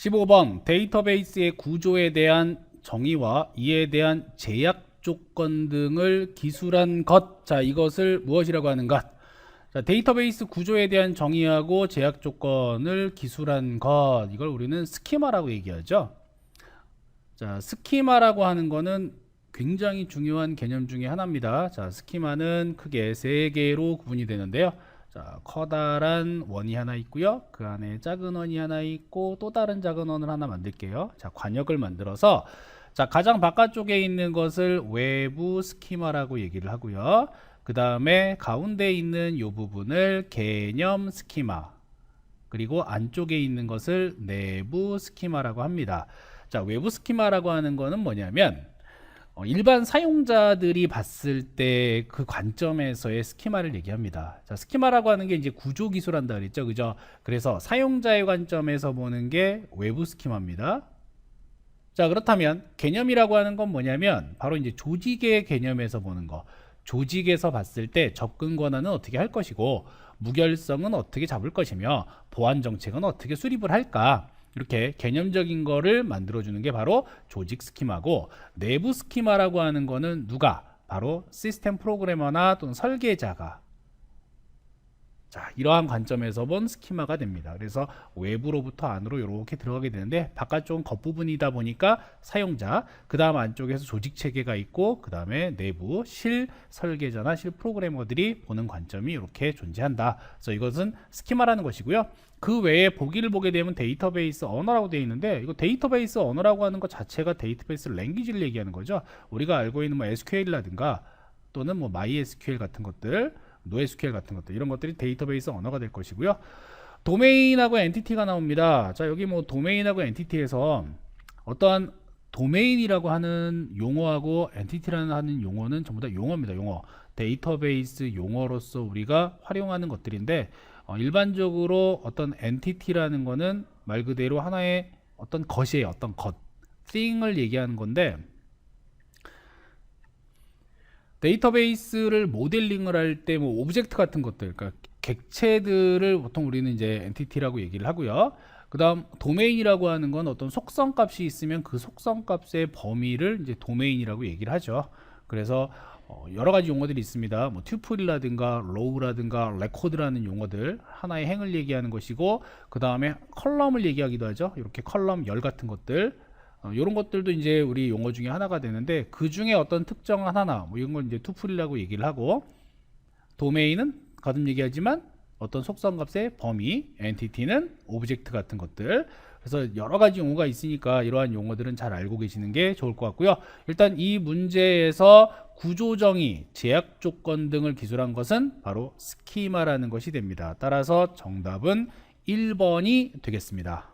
15번 데이터베이스의 구조에 대한 정의와 이에 대한 제약 조건 등을 기술한 것. 자, 이것을 무엇이라고 하는 것? 자, 데이터베이스 구조에 대한 정의하고 제약 조건을 기술한 것. 이걸 우리는 스키마라고 얘기하죠. 자, 스키마라고 하는 거는 굉장히 중요한 개념 중에 하나입니다. 자, 스키마는 크게 세 개로 구분이 되는데요. 자, 커다란 원이 하나 있고요. 그 안에 작은 원이 하나 있고 또 다른 작은 원을 하나 만들게요. 자, 관역을 만들어서 자, 가장 바깥쪽에 있는 것을 외부 스키마라고 얘기를 하고요. 그 다음에 가운데 있는 이 부분을 개념 스키마, 그리고 안쪽에 있는 것을 내부 스키마라고 합니다. 자, 외부 스키마라고 하는 거는 뭐냐면 일반 사용자들이 봤을 때 그 관점에서의 스키마를 얘기합니다. 자, 스키마라고 하는 게 이제 구조 기술한다 그랬죠, 그죠? 그래서 사용자의 관점에서 보는 게 외부 스키마입니다. 자, 그렇다면 개념이라고 하는 건 뭐냐면 바로 이제 조직의 개념에서 보는 거. 조직에서 봤을 때 접근 권한은 어떻게 할 것이고 무결성은 어떻게 잡을 것이며 보안 정책은 어떻게 수립을 할까, 이렇게 개념적인 거를 만들어주는 게 바로 조직 스키마고, 내부 스키마라고 하는 거는 누가? 바로 시스템 프로그래머나 또는 설계자가, 자, 이러한 관점에서 본 스키마가 됩니다. 그래서 외부로부터 안으로 이렇게 들어가게 되는데 바깥쪽은 겉부분이다 보니까 사용자, 그 다음 안쪽에서 조직 체계가 있고 그 다음에 내부 실 설계자나 실 프로그래머들이 보는 관점이 이렇게 존재한다. 그래서 이것은 스키마라는 것이고요. 그 외에 보기를 보게 되면 데이터베이스 언어라고 되어 있는데, 이거 데이터베이스 언어라고 하는 것 자체가 데이터베이스 랭귀지를 얘기하는 거죠. 우리가 알고 있는 뭐 SQL이라든가 또는 뭐 MySQL 같은 것들, NoSQL 같은 것들, 이런 것들이 데이터베이스 언어가 될 것이고요. 도메인하고 엔티티가 나옵니다. 자, 여기 뭐 도메인하고 엔티티에서 어떠한 도메인이라고 하는 용어하고 엔티티라는 하는 용어는 전부 다 용어입니다. 용어. 데이터베이스 용어로서 우리가 활용하는 것들인데 일반적으로 어떤 엔티티라는 거는 말 그대로 하나의 어떤 것이에요. 어떤 것, thing을 얘기하는 건데, 데이터베이스를 모델링을 할 때 뭐 오브젝트 같은 것들, 그러니까 객체들을 보통 우리는 이제 엔티티라고 얘기를 하고요. 그 다음 도메인이라고 하는 건 어떤 속성 값이 있으면 그 속성 값의 범위를 이제 도메인이라고 얘기를 하죠. 그래서 여러 가지 용어들이 있습니다. 뭐 튜플이라든가 로우라든가 레코드라는 용어들, 하나의 행을 얘기하는 것이고, 그 다음에 컬럼을 얘기하기도 하죠. 이렇게 컬럼 열 같은 것들, 이런 것들도 이제 우리 용어 중에 하나가 되는데, 그 중에 어떤 특정한 하나, 뭐 이런 걸 이제 투플이라고 얘기를 하고, 도메인은 거듭 얘기하지만 어떤 속성 값의 범위, 엔티티는 오브젝트 같은 것들. 그래서 여러 가지 용어가 있으니까 이러한 용어들은 잘 알고 계시는 게 좋을 것 같고요. 일단 이 문제에서 구조정의, 제약 조건 등을 기술한 것은 바로 스키마라는 것이 됩니다. 따라서 정답은 1번이 되겠습니다.